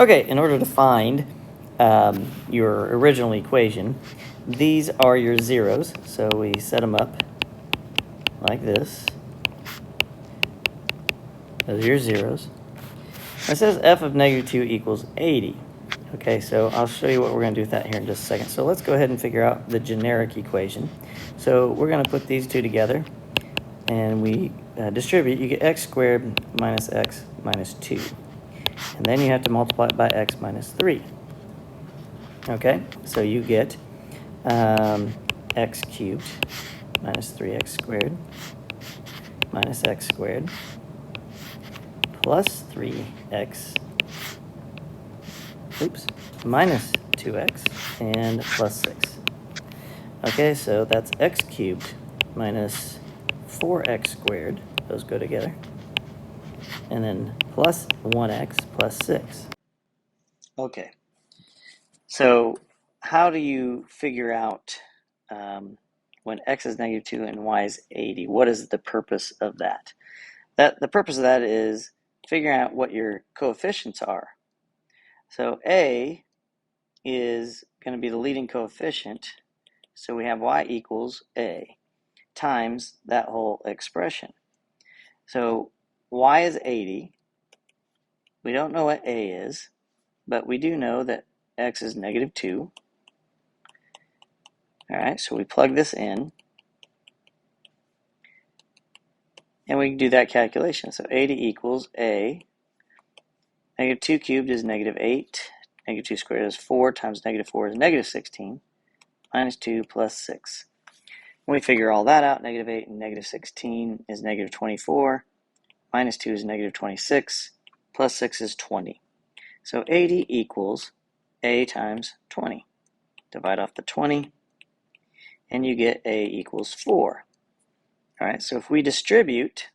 Okay, in order to find your original equation, these are your zeros. So we set them up like this. Those are your zeros. It says f of negative 2 equals 80. Okay, so I'll show you what we're going to do with that here in just a second. So let's go ahead and figure out the generic equation. So we're going to put these two together, and we distribute. You get x squared minus x minus 2. And then you have to multiply it by x minus 3. Okay, so you get x cubed minus 3x squared minus x squared plus 3x, minus 2x and plus 6. Okay, so that's x cubed minus 4x squared, those go together, and then plus 1x plus 6. Okay, so how do you figure out when x is negative 2 and y is 80? What is the purpose of that? The purpose of that is figuring out what your coefficients are. So a is going to be the leading coefficient, so we have y equals a times that whole expression. So y is 80. We don't know what a is, but we do know that x is negative 2. All right, so we plug this in, and we can do that calculation. So 80 equals a. Negative 2 cubed is negative 8. Negative 2 squared is 4 times negative 4 is negative 16. Minus 2 plus 6. When we figure all that out, negative 8 and negative 16 is negative 24. Minus 2 is negative 26. Plus 6 is 20. So 80 equals a times 20. Divide off the 20, and you get a equals 4. All right, so if we distribute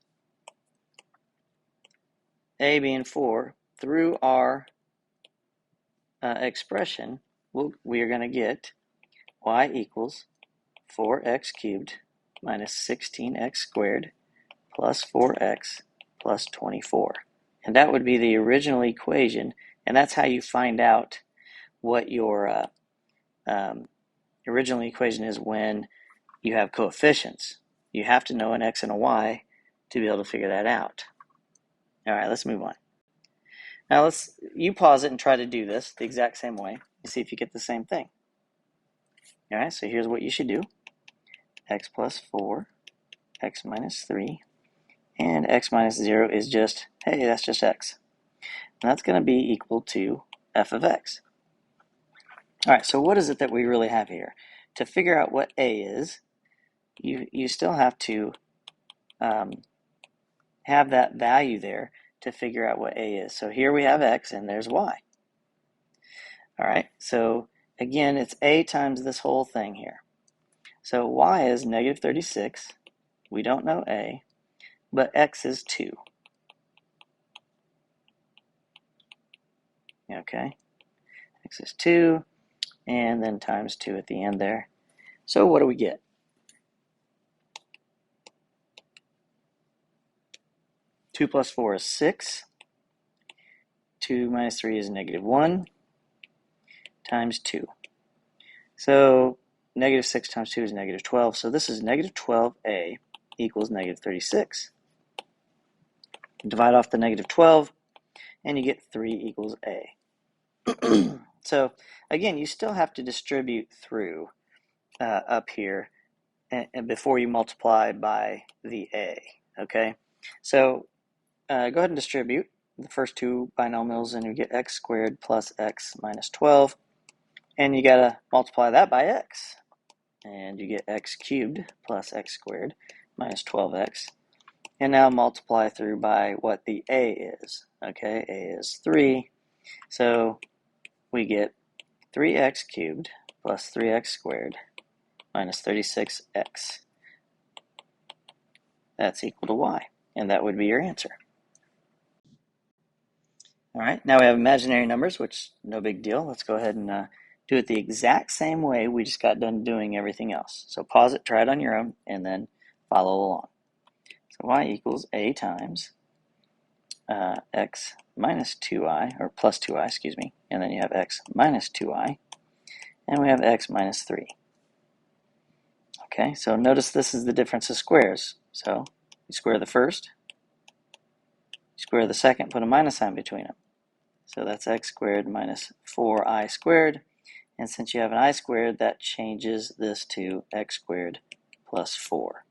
a being 4 through our expression, we are going to get y equals 4x cubed minus 16x squared plus 4x plus 24. And that would be the original equation, and that's how you find out what your original equation is when you have coefficients. You have to know an x and a y to be able to figure that out. All right, let's move on. Now you pause it and try to do this the exact same way and see if you get the same thing. All right, so here's what you should do. X plus 4, x minus 3, and x minus 0 is just, hey, that's just x. And that's going to be equal to f of x. All right, so what is it that we really have here? To figure out what a is, you still have to have that value there to figure out what a is. So here we have x and there's y. All right, so again, it's a times this whole thing here. So y is negative 36. We don't know a, but x is 2. Okay, x is 2, and then times 2 at the end there. So what do we get? Two plus 4 is 6. 2 minus 3 is negative 1 times 2. So negative 6 times 2 is negative 12. So this is negative 12a equals negative 36. Divide off the negative 12, and you get 3 equals a. So again, you still have to distribute through up here and before you multiply by the a. Okay, so go ahead and distribute the first two binomials, and you get x squared plus x minus 12, and you gotta multiply that by x, and you get x cubed plus x squared minus 12x, and now multiply through by what the a is. Okay, a is 3, so we get 3x cubed plus 3x squared minus 36x. That's equal to y, and that would be your answer. All right, now we have imaginary numbers, which no big deal. Let's go ahead and do it the exact same way we just got done doing everything else. So pause it, try it on your own, and then follow along. So y equals a times x minus 2i, or plus 2i, excuse me, and then you have x minus 2i, and we have x minus 3. Okay, so notice this is the difference of squares. So you square the first, you square the second, put a minus sign between them. So that's x squared minus 4i squared. And since you have an I squared, that changes this to x squared plus 4.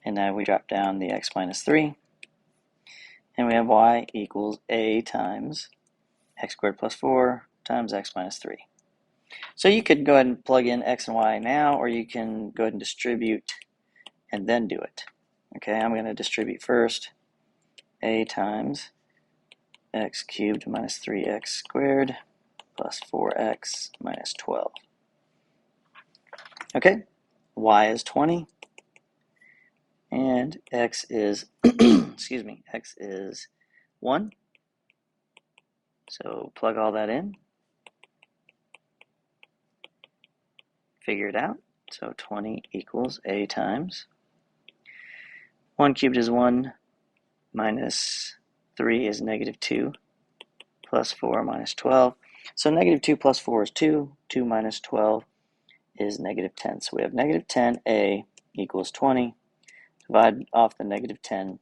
And now we drop down the x minus 3. And we have y equals a times x squared plus 4 times x minus 3. So you could go ahead and plug in x and y now, or you can go ahead and distribute and then do it. Okay, I'm going to distribute first. A times x cubed minus 3x squared plus 4x minus 12. Okay, y is 20, and x is, excuse me, x is 1. So plug all that in, figure it out. So 20 equals a times 1 cubed is 1, minus 3 is negative 2, plus 4 minus 12. So negative 2 plus 4 is 2. 2 minus 12 is negative 10. So we have negative 10a equals 20. Divide off the negative 10,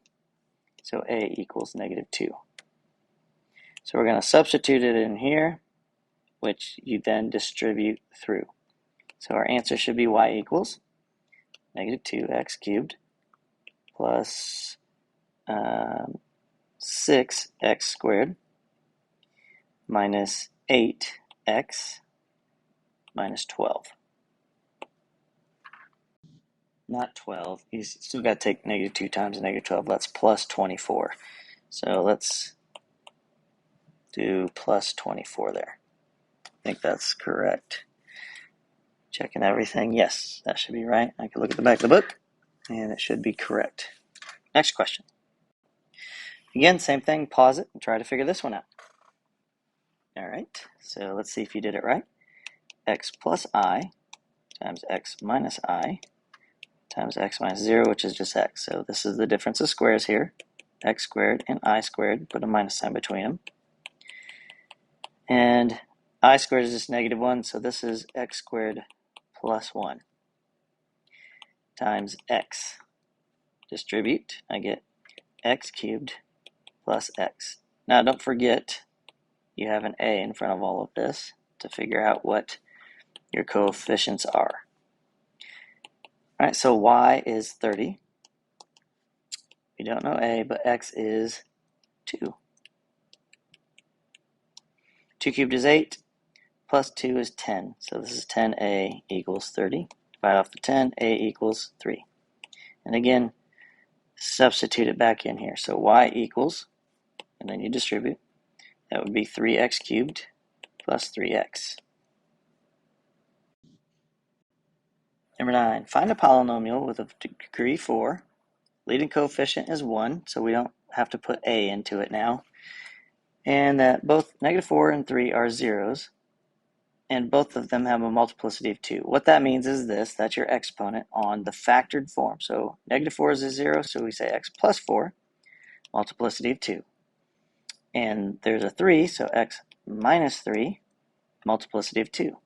so a equals negative 2. So we're going to substitute it in here, which you then distribute through. So our answer should be y equals negative 2x cubed plus 6x squared minus 8x minus 12. Not 12. You still got to take negative 2 times negative 12. That's plus 24. So let's do plus 24 there. I think that's correct. Checking everything. Yes, that should be right. I can look at the back of the book, and it should be correct. Next question. Again, same thing. Pause it and try to figure this one out. All right, so let's see if you did it right. X plus I times x minus I times x minus 0, which is just x. So this is the difference of squares here. X squared and I squared. Put a minus sign between them. And I squared is just negative 1, so this is x squared plus 1 times x. Distribute, I get x cubed plus x. Now don't forget, you have an a in front of all of this to figure out what your coefficients are. All right, so y is 30. We don't know a, but x is 2. 2 cubed is 8, plus 2 is 10. So this is 10a equals 30. Divide off the 10, a equals 3. And again, substitute it back in here. So y equals, and then you distribute, that would be 3x cubed plus 3x. Number 9, find a polynomial with a degree 4. Leading coefficient is 1, so we don't have to put a into it now. And that both negative 4 and 3 are zeros, and both of them have a multiplicity of 2. What that means is this, that's your exponent on the factored form. So negative 4 is a 0, so we say x plus 4, multiplicity of 2. And there's a 3, so x minus 3, multiplicity of 2.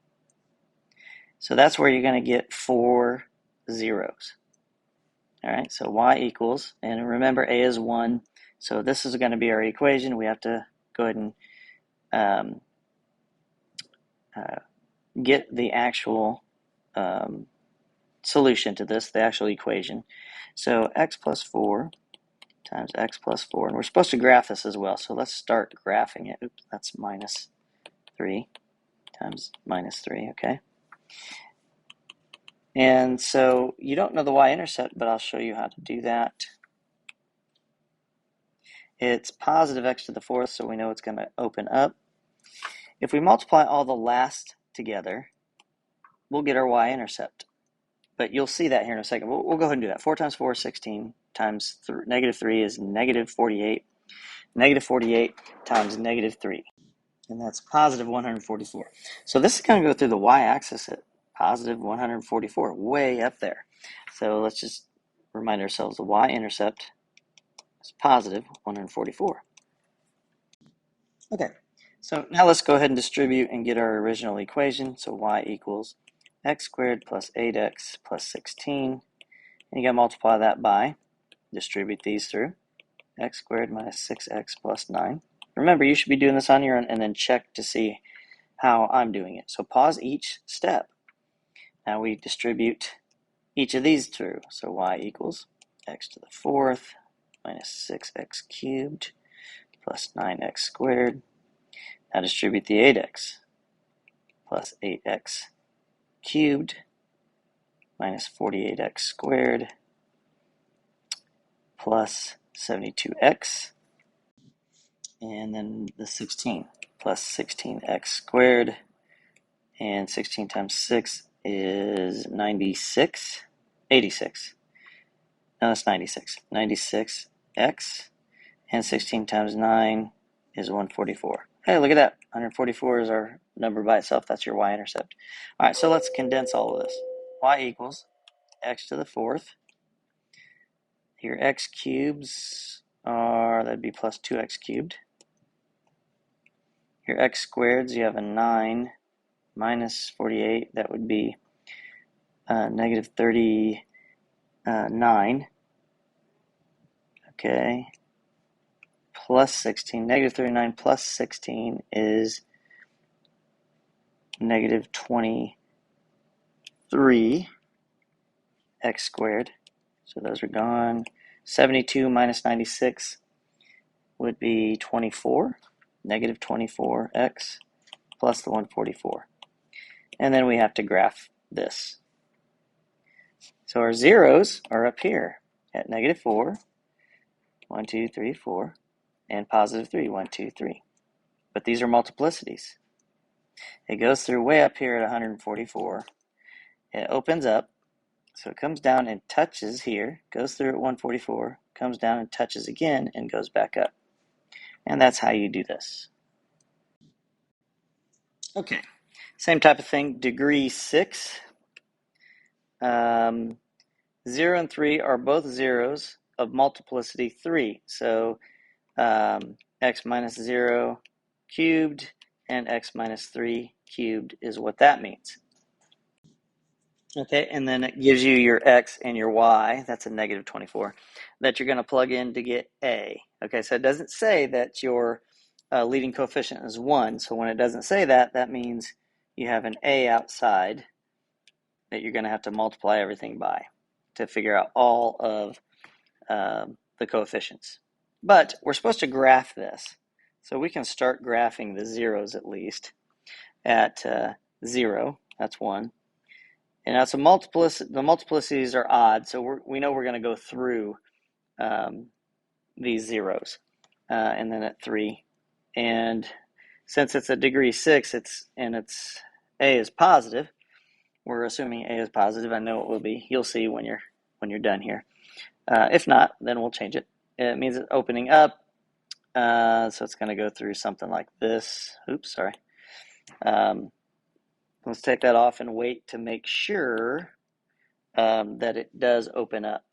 So that's where you're going to get 4 zeros. All right, so y equals, and remember a is 1, so this is going to be our equation. We have to go ahead and get the actual solution to this, the actual equation. So x plus 4 times x plus 4, and we're supposed to graph this as well, so let's start graphing it. Oops, that's minus 3 times minus 3, okay? And so you don't know the y-intercept, but I'll show you how to do that. It's positive x to the 4th, so we know it's going to open up. If we multiply all the last together, we'll get our y-intercept. But you'll see that here in a second. We'll go ahead and do that. 4 times 4 is 16, times negative 3 is negative 48. Negative 48 times negative 3. And that's positive 144. So this is going to go through the y-axis at positive 144, way up there. So let's just remind ourselves the y-intercept is positive 144. Okay, so now let's go ahead and distribute and get our original equation. So y equals x squared plus 8x plus 16. And you got to multiply that by, distribute these through, x squared minus 6x plus 9. Remember, you should be doing this on your own and then check to see how I'm doing it. So pause each step. Now we distribute each of these through. So y equals x to the fourth minus 6x cubed plus 9x squared. Now distribute the 8x plus 8x cubed minus 48x squared plus 72x, and then the 16 plus 16x squared, and 16 times 6 is 96, 86. No, that's 96. 96x, and 16 times 9 is 144. Hey, look at that. 144 is our number by itself. That's your y-intercept. All right, so let's condense all of this. Y equals x to the fourth. Your x cubes are, that'd be plus 2x cubed. Your x squareds, you have a 9 minus 48. That would be negative 39. Okay. Plus 16. Negative 39 plus 16 is negative 23 x squared. So those are gone. 72 minus 96 would be 24. Negative 24x plus the 144. And then we have to graph this. So our zeros are up here at negative 4, 1, 2, 3, 4, and positive 3, 1, 2, 3. But these are multiplicities. It goes through way up here at 144. It opens up, so it comes down and touches here, goes through at 144, comes down and touches again, and goes back up. And that's how you do this. Okay, same type of thing, degree 6. 0 and 3 are both zeros of multiplicity 3. So x minus 0 cubed and x minus 3 cubed is what that means. Okay, and then it gives you your x and your y, that's a negative 24, that you're going to plug in to get a. Okay, so it doesn't say that your leading coefficient is 1. So when it doesn't say that, that means you have an a outside that you're going to have to multiply everything by to figure out all of the coefficients. But we're supposed to graph this. So we can start graphing the zeros at least at 0. That's 1. And now the multiplicities are odd, so we know we're going to go through these zeros. And then at 3. And since it's a degree 6, it's a is positive. We're assuming a is positive. I know it will be. You'll see when you're done here. If not, then we'll change it. It means it's opening up. So it's going to go through something like this. Oops, sorry. Let's take that off and wait to make sure that it does open up.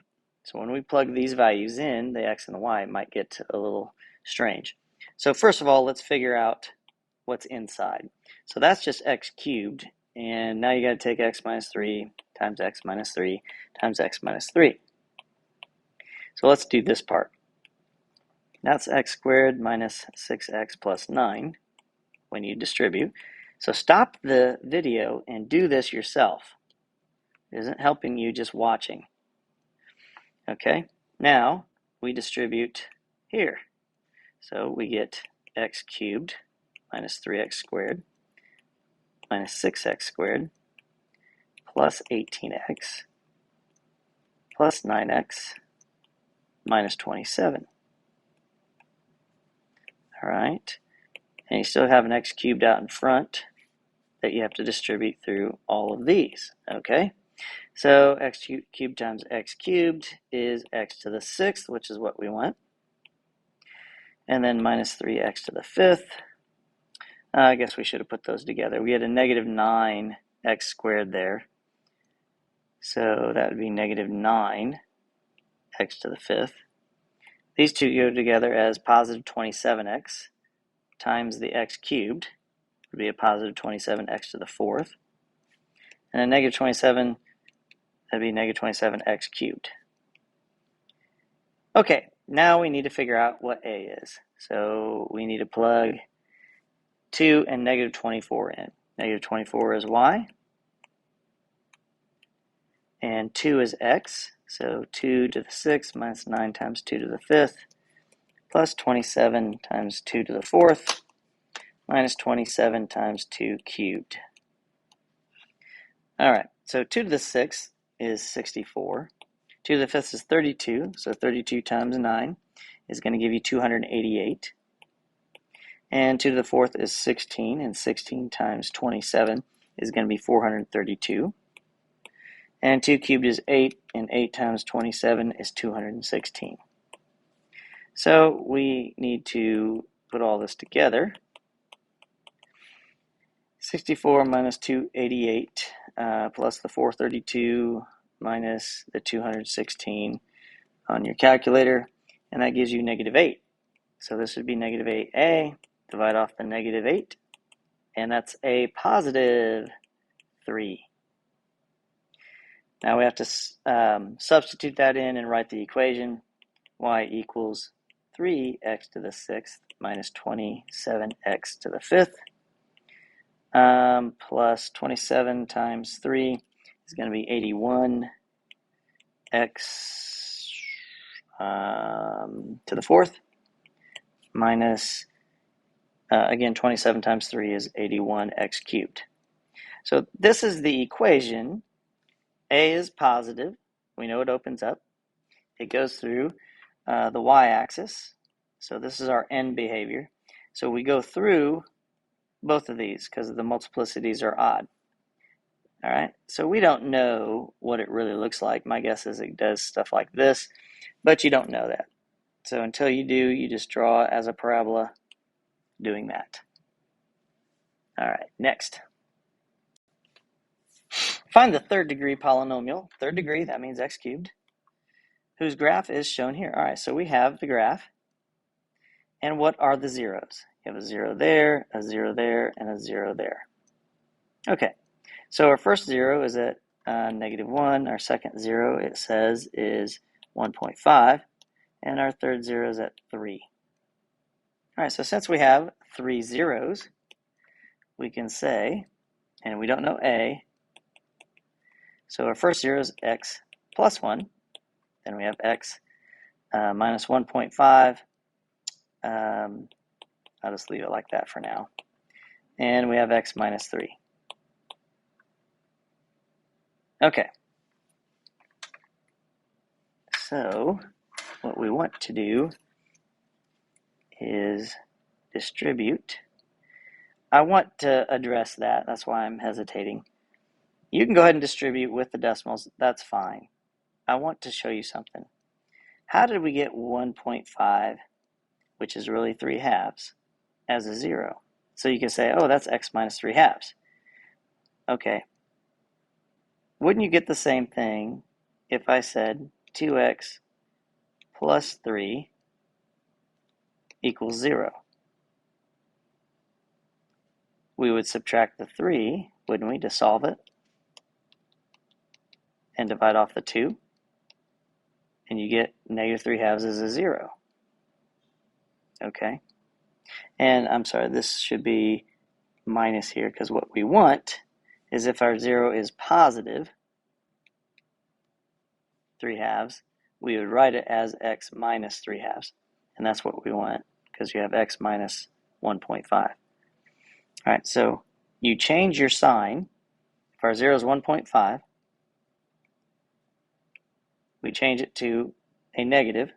So when we plug these values in, the x and the y, it might get a little strange. So first of all, let's figure out what's inside. So that's just x cubed. And now you got to take x minus 3 times x minus 3 times x minus 3. So let's do this part. That's x squared minus 6x plus 9 when you distribute. So stop the video and do this yourself. It isn't helping you just watching. Okay, now we distribute here. So we get x cubed minus 3x squared minus 6x squared plus 18x plus 9x minus 27. All right, and you still have an x cubed out in front that you have to distribute through all of these, okay? So x cubed times x cubed is x to the 6th, which is what we want. And then minus 3x to the 5th. I guess we should have put those together. We had a negative 9x squared there. So that would be negative 9x to the 5th. these two go together as positive 27x times the x cubed would be a positive 27x to the fourth. And a negative 27, that'd be negative 27x cubed. Okay, now we need to figure out what a is. So we need to plug 2 and negative 24 in. Negative 24 is y, and 2 is x. So 2 to the 6th minus 9 times 2 to the 5th, plus 27 times 2 to the 4th, minus 27 times 2 cubed. All right, so 2 to the 6th is 64. 2 to the 5th is 32, so 32 times 9 is going to give you 288. And 2 to the 4th is 16, and 16 times 27 is going to be 432. And 2 cubed is 8, and 8 times 27 is 216. So we need to put all this together. 64 minus 288 plus the 432 minus the 216 on your calculator, and that gives you negative 8. So this would be negative 8a, divide off the negative 8, and that's a positive 3. Now we have to substitute that in and write the equation. Y equals 3x to the 6th minus 27x to the 5th. Plus 27 times 3 is going to be 81x to the 4th, minus, again, 27 times 3 is 81x cubed. So this is the equation. A is positive. We know it opens up. It goes through the y-axis. So this is our end behavior. So we go through both of these because the multiplicities are odd. All right, so we don't know what it really looks like. My guess is it does stuff like this, but you don't know that. So until you do, you just draw as a parabola doing that. All right, next. Find the third degree polynomial. Third degree, that means x cubed, whose graph is shown here. All right, so we have the graph. And what are the zeros? You have a 0 there, a 0 there, and a 0 there. Okay, so our first 0 is at negative 1. Our second 0, it says, is 1.5. And our third 0 is at 3. All right, so since we have 3 zeros, we can say, and we don't know a, so our first 0 is x plus 1. Then we have x minus 1.5. I'll just leave it like that for now. And we have x minus 3. Okay. So what we want to do is distribute. I want to address that. That's why I'm hesitating. You can go ahead and distribute with the decimals. That's fine. I want to show you something. How did we get 1.5, which is really 3 halves, as a 0? So you can say, oh, that's x minus 3 halves. Okay. Wouldn't you get the same thing if I said 2x plus 3 equals 0? We would subtract the 3, wouldn't we, to solve it? And divide off the 2. And you get negative 3 halves is a 0. Okay. And I'm sorry, this should be minus here, because what we want is if our 0 is positive 3 halves, we would write it as x minus 3 halves. And that's what we want, because you have x minus 1.5. All right, so you change your sign. If our 0 is 1.5, we change it to a negative,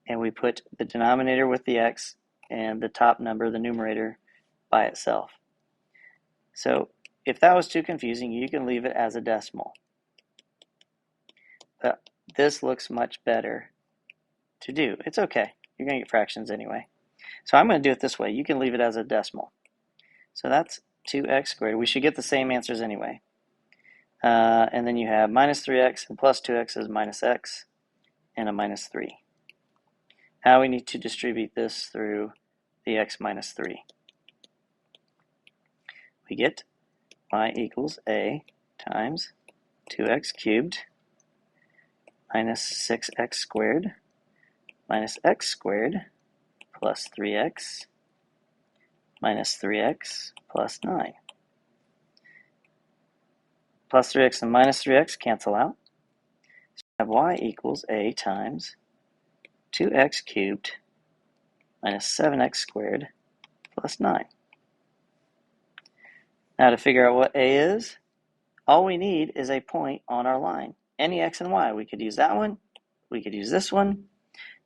and we put the denominator with the x and the top number, the numerator, by itself. So if that was too confusing, you can leave it as a decimal. But this looks much better to do. It's okay. You're going to get fractions anyway. So I'm going to do it this way. You can leave it as a decimal. So that's 2x squared. We should get the same answers anyway. And then you have minus 3x and plus 2x is minus x. and a minus 3. Now we need to distribute this through the x minus 3. We get y equals a times 2x cubed minus 6x squared minus x squared plus 3x minus 3x plus 9. Plus 3x and minus 3x cancel out. So we have y equals a times 2x cubed minus 7x squared plus 9. Now to figure out what a is, all we need is a point on our line. Any x and y. We could use that one. We could use this one.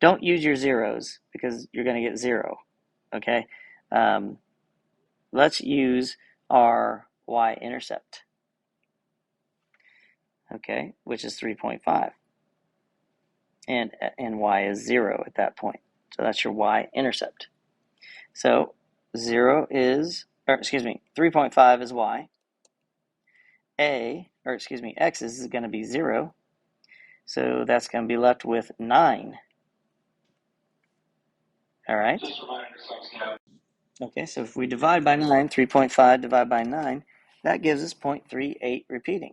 Don't use your zeros because you're going to get 0. Okay? Let's use our y-intercept. Okay? Which is 3.5. And y is 0 at that point. So that's your y-intercept. So 3.5 is y. X is going to be 0. So that's going to be left with 9. All right? Okay, so if we divide by 9, 3.5 divided by 9, that gives us 0.38 repeating.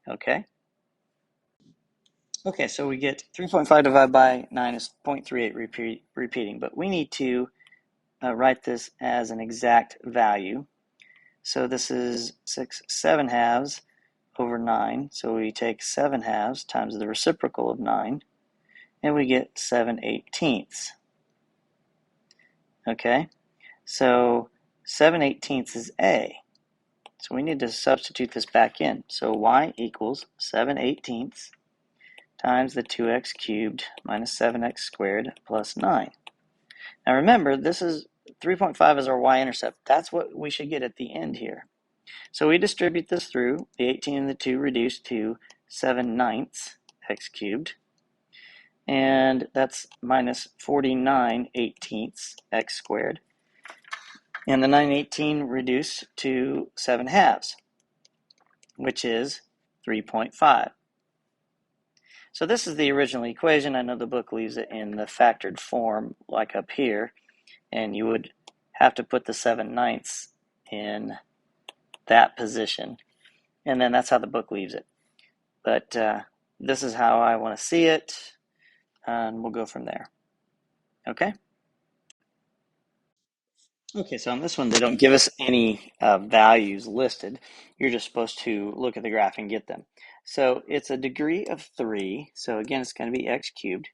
Okay? Okay, so we get 3.5 divided by 9 is 0.38 repeating, but we need to write this as an exact value. So this is 7 halves over 9. So we take 7 halves times the reciprocal of 9, and we get 7/18. Okay, so 7/18 is a. So we need to substitute this back in. So y equals 7/18 times the 2x cubed minus 7x squared plus 9. Now remember, this is 3.5 is our y-intercept. That's what we should get at the end here. So we distribute this through. The 18 and the 2 reduce to 7/9 x cubed. And that's minus 49/18 x squared. And the 9/18 reduce to 7 halves, which is 3.5. So this is the original equation. I know the book leaves it in the factored form like up here, and you would have to put the 7/9 in that position, and then that's how the book leaves it. But this is how I want to see it, and we'll go from there. Okay? Okay, so on this one, they don't give us any values listed. You're just supposed to look at the graph and get them. So it's a degree of 3. So again, it's going to be x cubed.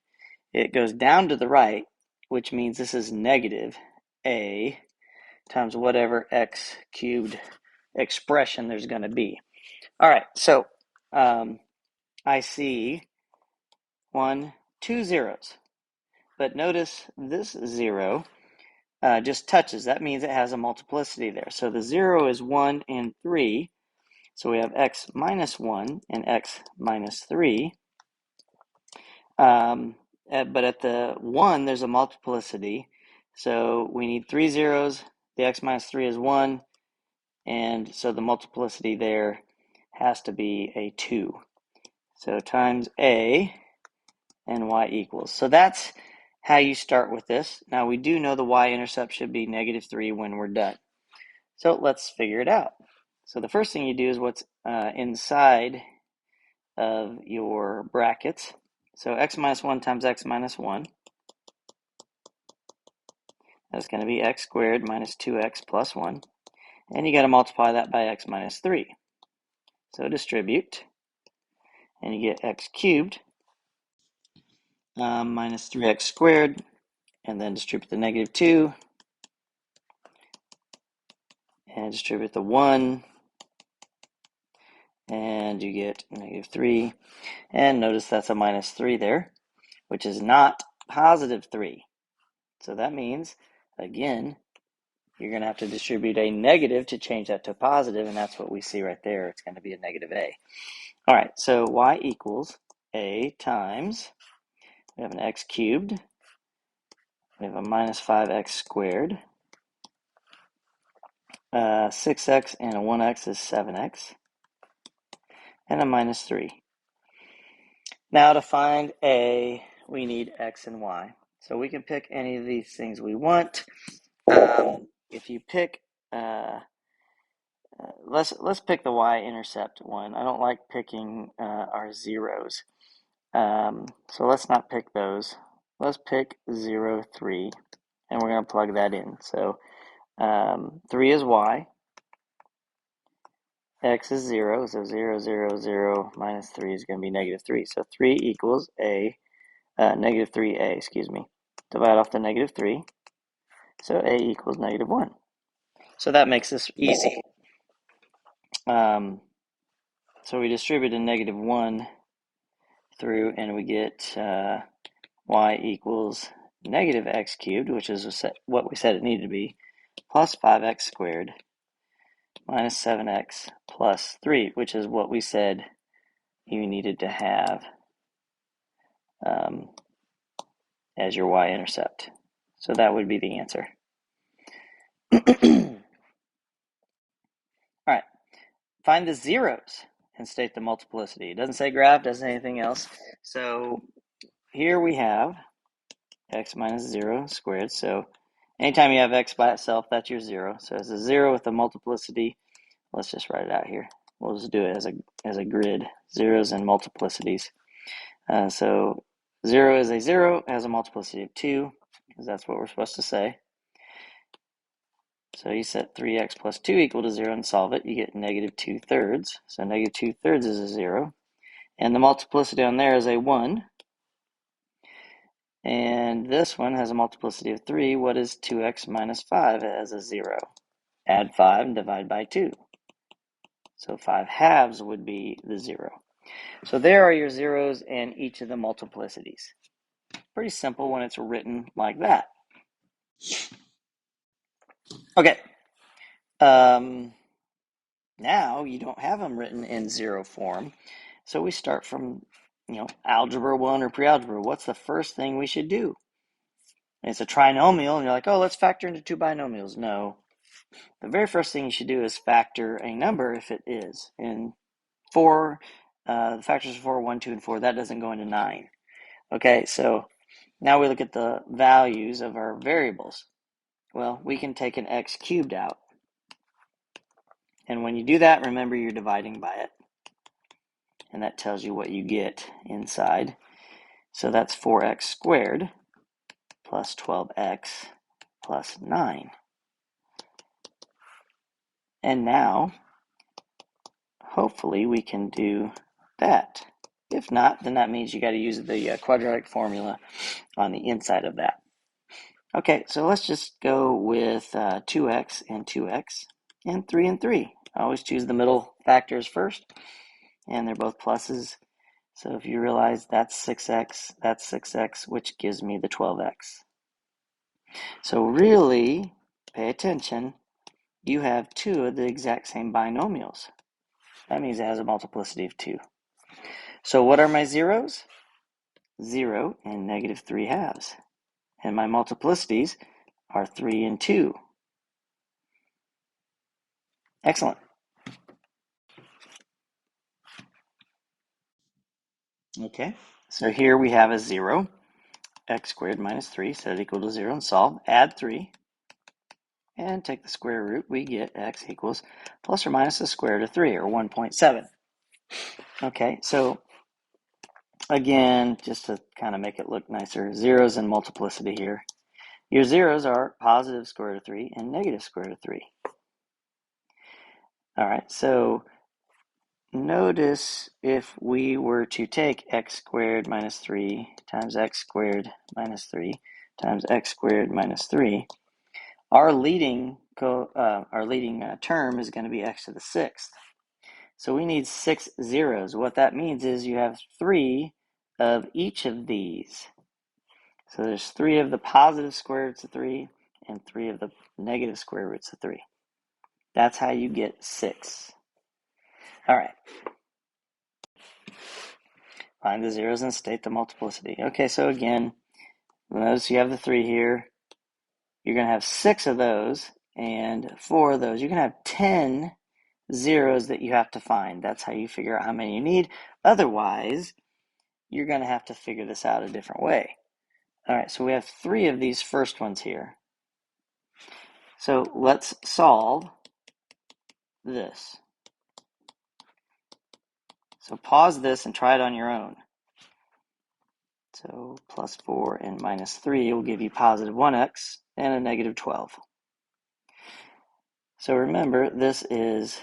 It goes down to the right, which means this is negative a times whatever x cubed expression there's going to be. All right, so I see 2 zeros. But notice this 0 just touches. That means it has a multiplicity there. So the 0 is 1 and 3. So we have x minus 1 and x minus 3. But at the 1, there's a multiplicity. So we need 3 zeros. The x minus 3 is 1. And so the multiplicity there has to be a 2. So times a and y equals. So that's how you start with this. Now we do know the y-intercept should be negative 3 when we're done. So let's figure it out. So the first thing you do is what's inside of your brackets. So x minus 1 times x minus 1. That's going to be x squared minus 2x plus 1. And you got to multiply that by x minus 3. So distribute. And you get x cubed minus 3x squared. And then distribute the negative 2. And distribute the 1. And you get negative 3. And notice that's a minus 3 there, which is not positive 3. So that means, again, you're going to have to distribute a negative to change that to a positive, and that's what we see right there. It's going to be a negative a. All right, so y equals a times, we have an x cubed, we have a minus 5x squared, 6x and a 1x is 7x, and a minus 3. Now to find a, we need x and y. So we can pick any of these things we want. If you pick, let's pick the y-intercept one. I don't like picking our zeros. So let's not pick those. Let's pick 0, 3, and we're going to plug that in. So 3 is y, x is 0, so 0, 0, 0 minus 3 is going to be negative 3. So 3 equals negative 3a, excuse me. Divide off the negative 3, so a equals negative 1. So that makes this easy. So we distribute a negative 1 through, and we get y equals negative x cubed, which is what we said it needed to be, plus 5x squared minus 7x plus 3, which is what we said you needed to have as your y-intercept. So that would be the answer. All right, find the zeros and state the multiplicity. It doesn't say graph, doesn't say anything else. So here we have x minus 0 squared. So anytime you have x by itself, that's your 0. So it's a 0 with a multiplicity. Let's just write it out here. We'll just do it as a grid, zeros and multiplicities. So 0 is a 0, has a multiplicity of 2, because that's what we're supposed to say. So you set 3x plus 2 equal to 0 and solve it. You get negative 2/3. So negative 2/3 is a 0. And the multiplicity on there is a 1. And this one has a multiplicity of 3. What is 2x minus 5? It has a 0. Add 5 and divide by 2. So 5 halves would be the 0. So there are your zeros and each of the multiplicities. Pretty simple when it's written like that. Okay. Now you don't have them written in 0 form. So we start from, algebra 1 or pre-algebra. What's the first thing we should do? It's a trinomial, and you're like, oh, let's factor into 2 binomials. No. The very first thing you should do is factor a number if it is. In 4, the factors of 4, 1, 2, and 4, that doesn't go into 9. Okay, so now we look at the values of our variables. Well, we can take an x cubed out. And when you do that, remember you're dividing by it. And that tells you what you get inside. So that's 4x squared plus 12x plus 9. And now, hopefully we can do that. If not, then that means you got to use the quadratic formula on the inside of that. Okay, so let's just go with 2x and 2x and 3 and 3. I always choose the middle factors first, and they're both pluses. So if you realize that's 6x, which gives me the 12x. So really, pay attention, you have 2 of the exact same binomials. That means it has a multiplicity of 2. So what are my zeros? 0 and negative 3 halves. And my multiplicities are 3 and 2. Excellent. Okay, so here we have a 0. X squared minus 3, set it equal to 0 and solve. Add 3. And take the square root. We get x equals plus or minus the square root of 3, or 1.7. Okay, so again, just to kind of make it look nicer, zeros and multiplicity here. Your zeros are positive square root of 3 and negative square root of 3. All right, so notice if we were to take x squared minus 3 times x squared minus 3 times x squared minus 3, our leading term is going to be x to the 6th. So we need 6 zeros. What that means is you have 3 of each of these. So there's 3 of the positive square roots of 3 and 3 of the negative square roots of 3. That's how you get 6. All right. Find the zeros and state the multiplicity. Okay, so again, notice you have the 3 here. You're going to have 6 of those and 4 of those. You're going to have 10 zeros that you have to find. That's how you figure out how many you need. Otherwise, you're going to have to figure this out a different way. All right, so we have 3 of these first ones here. So let's solve this. So pause this and try it on your own. So plus 4 and minus 3 will give you positive 1x and a negative 12. So remember, this is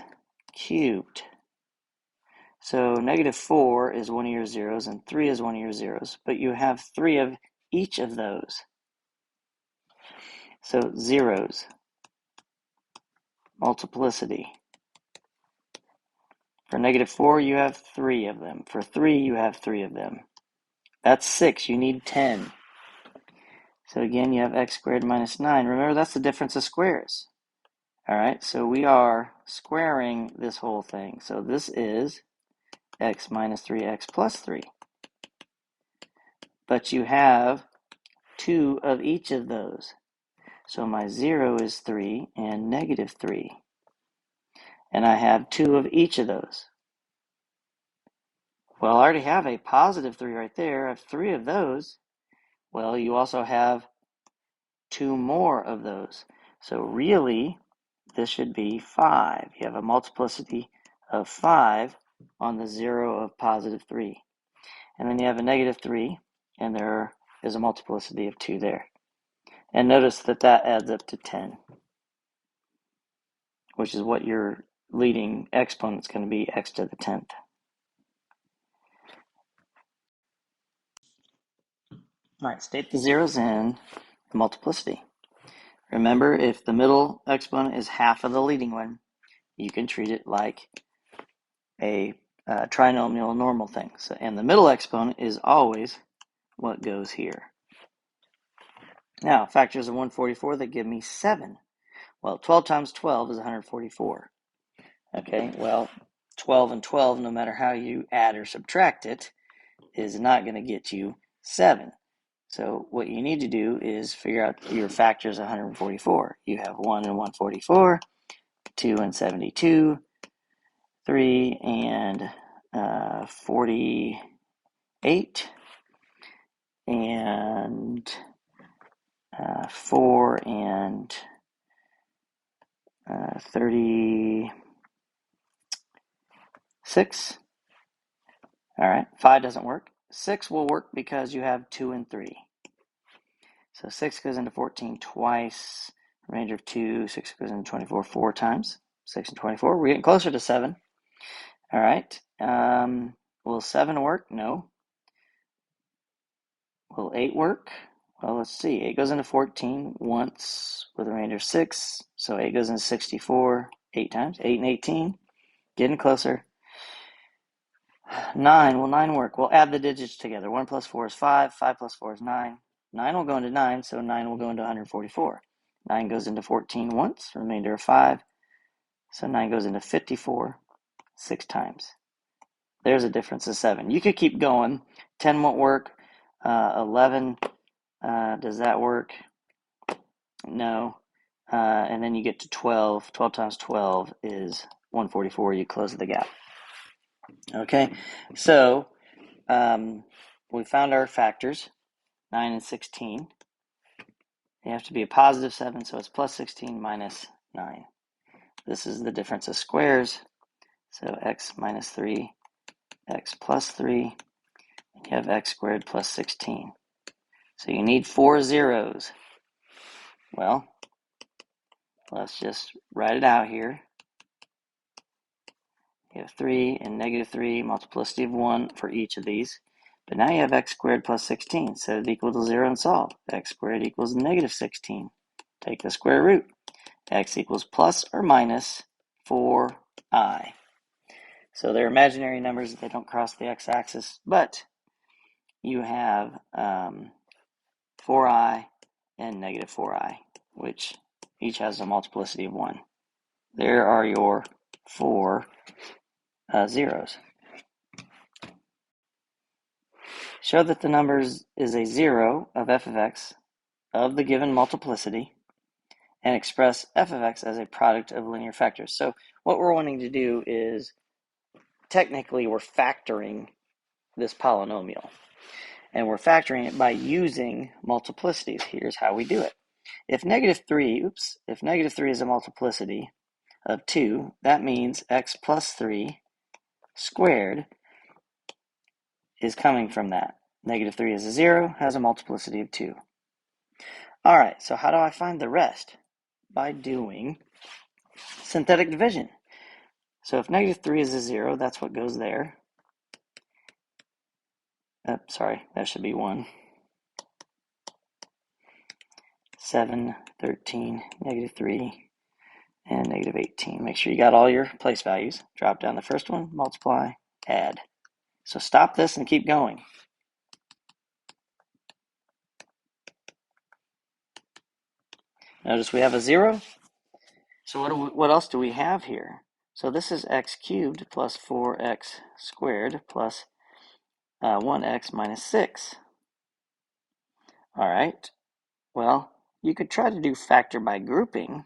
cubed. So negative 4 is one of your zeros and 3 is one of your zeros, but you have 3 of each of those. So zeros, multiplicity. For negative 4, you have 3 of them. For 3, you have 3 of them. That's 6. You need 10. So again, you have x squared minus 9. Remember, that's the difference of squares. All right, so we are squaring this whole thing. So this is x minus 3x plus 3. But you have 2 of each of those. So my 0 is 3 and negative 3. And I have 2 of each of those. Well, I already have a positive 3 right there. I have 3 of those. Well, you also have 2 more of those. So really, this should be 5. You have a multiplicity of 5 on the 0 of positive 3. And then you have a negative 3, and there is a multiplicity of 2 there. And notice that that adds up to 10, which is what your leading exponent is going to be, x to the 10th. All right, state the zeros in the multiplicity. Remember, if the middle exponent is half of the leading one, you can treat it like a trinomial normal thing. So, and the middle exponent is always what goes here. Now, factors of 144 that give me 7. Well, 12 times 12 is 144. Okay, well, 12 and 12, no matter how you add or subtract it, is not going to get you 7. So what you need to do is figure out your factors of 144. You have 1 and 144, 2 and 72, 3 and 48, and 4 and 36. All right, 5 doesn't work. 6 will work because you have 2 and 3. So 6 goes into 14 twice. Remainder of 2, 6 goes into 24 4 times. 6 and 24. We're getting closer to 7. All right. Will 7 work? No. Will 8 work? Well, let's see. 8 goes into 14 once with a remainder of 6. So 8 goes into 64 8 times. 8 and 18. Getting closer. 9. Will 9 work? We'll add the digits together. 1 plus 4 is 5. 5 plus 4 is 9. 9 will go into 9, so 9 will go into 144. 9 goes into 14 once, remainder of 5. So 9 goes into 54 6 times. There's a difference of 7. You could keep going. 10 won't work. 11, does that work? No. And then you get to 12. 12 times 12 is 144. You close the gap. Okay, so we found our factors, 9 and 16. They have to be a positive 7, so it's plus 16 minus 9. This is the difference of squares. So x minus 3, x plus 3, and you have x squared plus 16. So you need 4 zeros. Well, let's just write it out here. You have 3 and negative 3, multiplicity of 1 for each of these. But now you have x squared plus 16. Set it equal to 0 and solve. X squared equals negative 16. Take the square root. X equals plus or minus 4i. So they're imaginary numbers. They don't cross the x-axis. But you have 4i and negative 4i, which each has a multiplicity of 1. There are your 4 zeros. Show that the number is a 0 of f of x of the given multiplicity and express f of x as a product of linear factors. So what we're wanting to do is, technically we're factoring this polynomial. And we're factoring it by using multiplicities. Here's how we do it. If negative 3 is a multiplicity of 2, that means x plus 3 squared is coming from that. Negative 3 is a 0, has a multiplicity of 2. All right, so how do I find the rest? By doing synthetic division. So if negative 3 is a 0, that's what goes there. Sorry, that should be 1. 7, 13, negative 3, and negative 18. Make sure you got all your place values. Drop down the first one, multiply, add. So stop this and keep going. Notice we have a 0. So what else do we have here? So this is x cubed plus 4x squared plus 1x minus 6. All right. Well, you could try to do factor by grouping,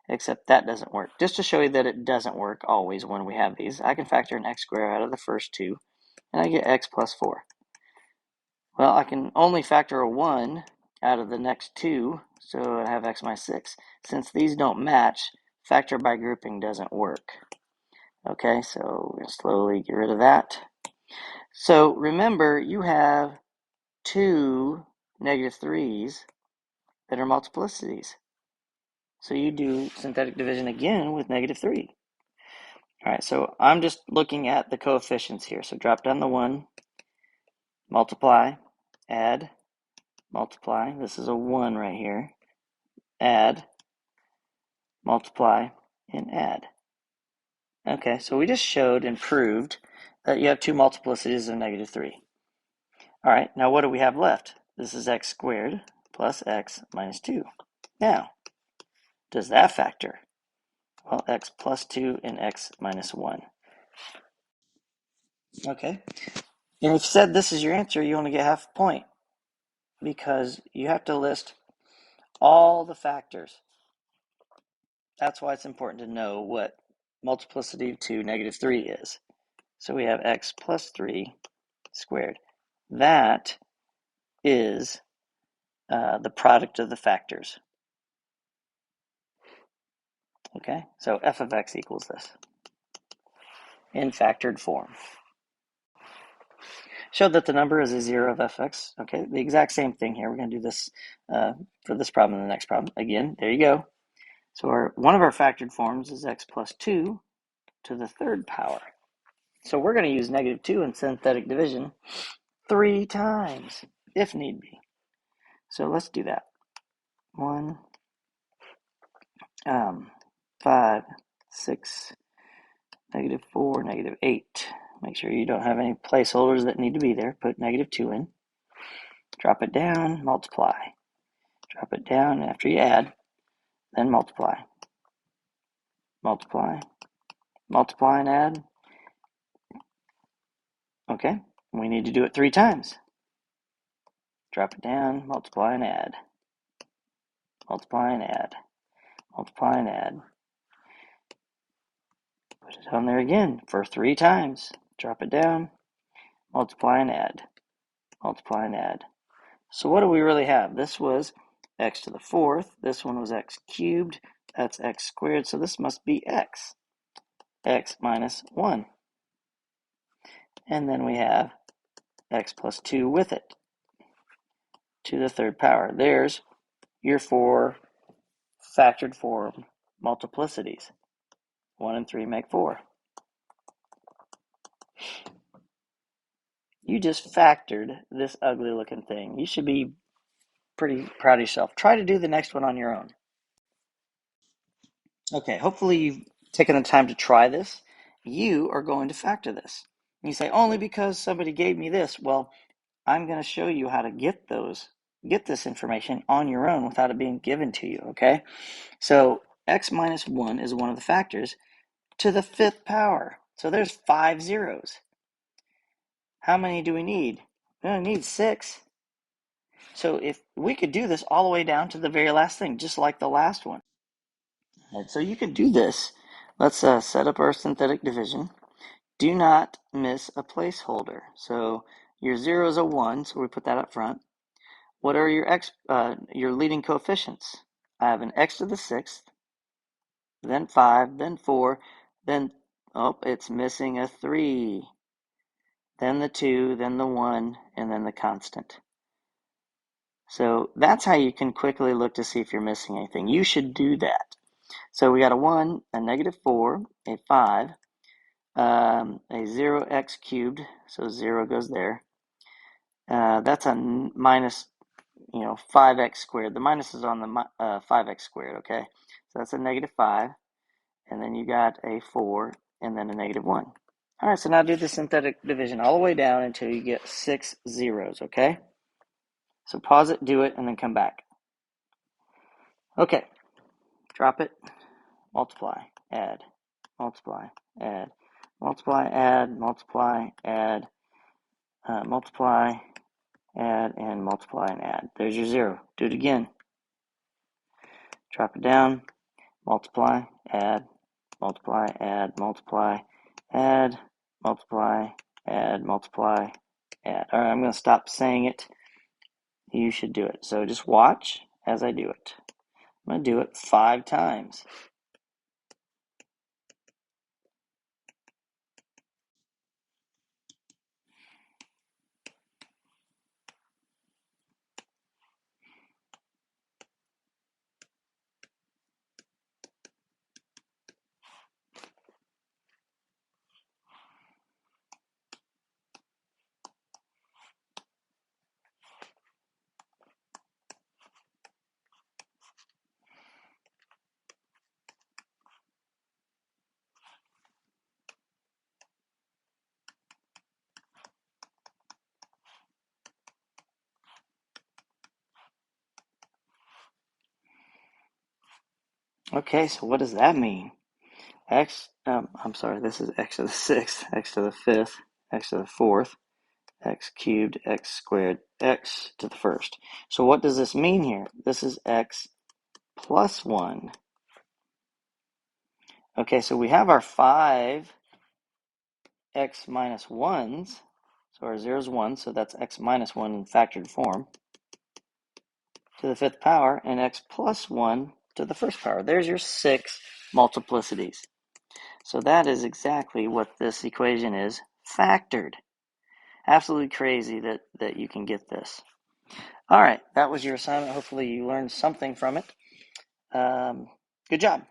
except that doesn't work. Just to show you that it doesn't work always when we have these, I can factor an x squared out of the first two, and I get x plus 4. Well, I can only factor a 1 out of the next two, so I have x minus 6. Since these don't match, factor by grouping doesn't work. Okay, so we're going to slowly get rid of that. So remember, you have two negative 3's that are multiplicities. So you do synthetic division again with negative 3. All right, so I'm just looking at the coefficients here. So drop down the 1, multiply, add, multiply. This is a 1 right here. Add, multiply, and add. Okay, so we just showed and proved that you have two multiplicities of negative 3. All right, now what do we have left? This is x squared plus x minus 2. Now, does that factor? Well, x plus 2 and x minus 1. Okay, and if you said this is your answer, you only get half a point because you have to list all the factors. That's why it's important to know what multiplicity of 2, negative 3 is. So we have x plus 3 squared. That is the product of the factors. Okay, so f of x equals this in factored form. Show that the number is a 0 of fx. Okay, the exact same thing here. We're going to do this for this problem and the next problem. Again, there you go. So one of our factored forms is x plus 2 to the third power. So we're going to use negative 2 in synthetic division 3 times, if need be. So let's do that. 1, 5, 6, negative 4, negative 8. Make sure you don't have any placeholders that need to be there. Put negative 2 in. Drop it down, multiply. Drop it down after you add, then multiply. Multiply. Multiply and add. Okay, we need to do it 3 times. Drop it down, multiply and add. Multiply and add. Multiply and add. Put it on there again for 3 times. Drop it down, multiply and add. Multiply and add. So what do we really have? This was x to the 4th. This one was x cubed. That's x squared. So this must be x. X minus 1. And then we have x plus 2 with it to the third power. There's your 4 factored form multiplicities. 1 and 3 make 4. You just factored this ugly looking thing. You should be pretty proud of yourself. Try to do the next one on your own. Okay, hopefully you've taken the time to try this. You are going to factor this. And you say, only because somebody gave me this. Well, I'm going to show you how to get this information on your own without it being given to you, okay? So x minus 1 is one of the factors to the 5th power. So there's 5 zeros. How many do we need? We only need 6. So if we could do this all the way down to the very last thing, just like the last one. And so you could do this. Let's set up our synthetic division. Do not miss a placeholder. So your 0 is a 1, so we put that up front. What are your leading coefficients? I have an x to the 6th, then 5, then 4, then, oh, it's missing a 3, then the 2, then the 1, and then the constant. So that's how you can quickly look to see if you're missing anything. You should do that. So we got a 1, a -4, a 5, a 0x cubed, so 0 goes there. That's a minus, 5x squared. The minus is on the 5x squared, okay? So that's a -5, and then you got a 4, and then a -1. All right, so now do the synthetic division all the way down until you get 6 zeros, okay? So pause it, do it, and then come back. Okay, drop it, multiply, add, multiply, add, multiply, add, multiply, add, multiply, add, and multiply and add. There's your 0. Do it again. Drop it down, multiply, add, multiply, add, multiply, add, multiply, add, multiply, add. All right, I'm going to stop saying it. You should do it. So just watch as I do it. I'm going to do it 5 times. Okay, so what does that mean? I'm sorry, this is x to the 6th, x to the 5th, x to the 4th, x cubed, x squared, x to the 1st. So what does this mean here? This is x plus 1. Okay, so we have our 5 x minus 1s. So our 0 is 1, so that's x minus 1 in factored form to the 5th power, and x plus 1 to the 1st power. There's your 6 multiplicities. So that is exactly what this equation is factored. Absolutely crazy that you can get this. All right, that was your assignment. Hopefully you learned something from it. Good job.